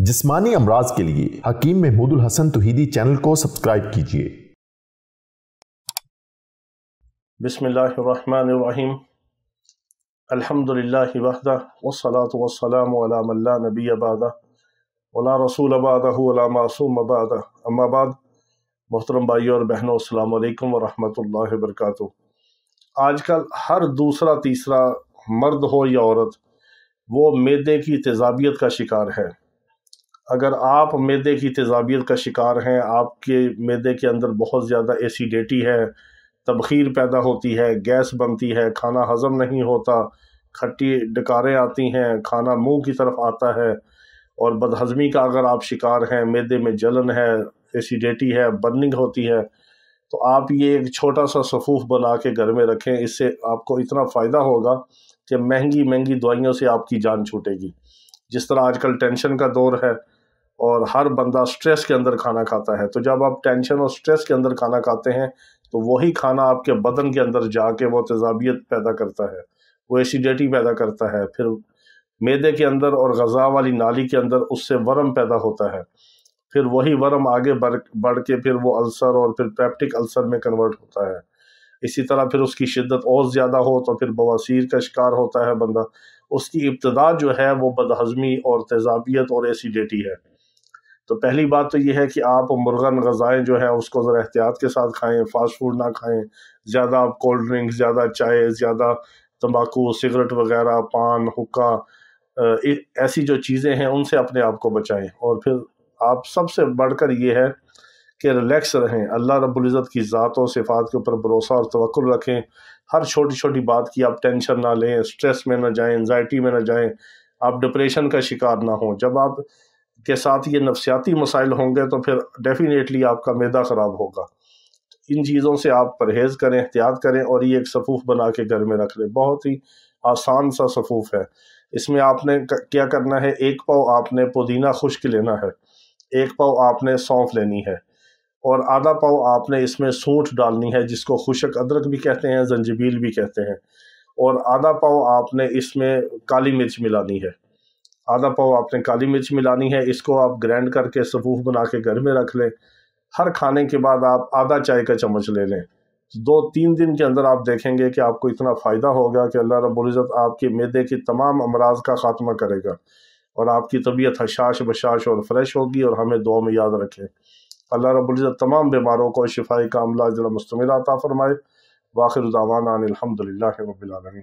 जिस्मानी अमराज के लिए हकीम महमूदुल हसन तौहीदी चैनल को सब्सक्राइब कीजिए। बिस्मिल्लाहिर्रहमानिर्रहीम। अल्हम्दुलिल्लाहि वहदा वस्सलातु वस्सलामु अला मन ला नबिय्य बअदा वला रसूल बअदहु वला मासूम बअदा। अम्मा बाद, मोहतरम भाइयों और बहनों, अस्सलाम वालेकुम व रहमतुल्लाहि व बरकातुहू। आजकल हर दूसरा तीसरा मर्द हो या औरत, वो मैदे की तेज़ाबियत का शिकार है। अगर आप मैदे की तेज़ाबियत का शिकार हैं, आपके मैदे के अंदर बहुत ज़्यादा एसिडिटी है, तबखीर पैदा होती है, गैस बनती है, खाना हज़म नहीं होता, खट्टी डकारें आती हैं, खाना मुंह की तरफ आता है, और बदहज़मी का अगर आप शिकार हैं, मैदे में जलन है, एसिडिटी है, बर्निंग होती है, तो आप ये एक छोटा सा सफ़ूफ बना के घर में रखें। इससे आपको इतना फ़ायदा होगा कि महंगी महंगी दवाइयों से आपकी जान छूटेगी। जिस तरह आजकल टेंशन का दौर है और हर बंदा स्ट्रेस के अंदर खाना खाता है, तो जब आप टेंशन और स्ट्रेस के अंदर खाना खाते हैं तो वही खाना आपके बदन के अंदर जाके वो तेज़ाबियत पैदा करता है, वो एसिडिटी पैदा करता है, फिर मैदे के अंदर और ग़ज़ा वाली नाली के अंदर उससे वर्म पैदा होता है, फिर वही वर्म आगे बढ़ के फिर वो अल्सर और फिर पेप्टिक अल्सर में कन्वर्ट होता है। इसी तरह फिर उसकी शिद्दत और ज़्यादा हो तो फिर बवासीर का शिकार होता है बंदा। उसकी इब्तिदा जो है वो बदहज़मी और तेज़ाबियत और एसिडिटी है। तो पहली बात तो ये है कि आप मुर्गन ग़ज़ाएँ जो है उसको ज़रा एहतियात के साथ खाएँ, फ़ास्ट फूड ना खाएँ, ज़्यादा आप कोल्ड ड्रिंक, ज़्यादा चाय, ज़्यादा तंबाकू, सिगरेट वगैरह, पान, हुक्का, ऐसी जो चीज़ें हैं उनसे अपने आप को बचाएँ। और फिर आप सबसे बढ़कर ये है कि रिलैक्स रहें, अल्लाह रब्बुल इज़्ज़त की ज़ात और सिफ़ात के ऊपर भरोसा और तवक्कुल रखें। हर छोटी छोटी बात की आप टेंशन ना लें, स्ट्रेस में ना जाएँ, एंजाइटी में ना जाएँ, आप डिप्रेशन का शिकार ना हों। जब आप के साथ ये नफ्सियाती मसाइल होंगे तो फिर डेफिनेटली आपका मैदा ख़राब होगा। इन चीज़ों से आप परहेज़ करें, एहतियात करें, और ये एक सफ़ूफ बना के घर में रख लें। बहुत ही आसान सा सफ़ूफ है। इसमें आपने क्या करना है, एक पाव आपने पुदीना खुश्क लेना है, एक पाव आपने सौंफ लेनी है, और आधा पाव आपने इसमें सूंठ डालनी है, जिसको खुशक अदरक भी कहते हैं, जंजीबील भी कहते हैं, और आधा पाव आपने इसमें काली मिर्च मिलानी है, आधा पाव आपने काली मिर्च मिलानी है। इसको आप ग्राइंड करके सफ़ूफ बना के घर में रख लें। हर खाने के बाद आप आधा चाय का चम्मच ले लें। 2-3 दिन के अंदर आप देखेंगे कि आपको इतना फ़ायदा होगा कि अल्लाह रब्बुल इज़्ज़त आपके मैदे की तमाम अमराज का ख़ात्मा करेगा, और आपकी तबीयत हशाश बशाश और फ्रेश होगी। और हमें दुआ में याद रखें। अल्लाह रब्बुल इज़्ज़त तमाम बीमारों को शिफ़ाए कामिला अजल मुस्तमिला अता फ़रमाए। वाखिर दावाना अनिल हम्दुलिल्लाहि रब्बिल आलमीन।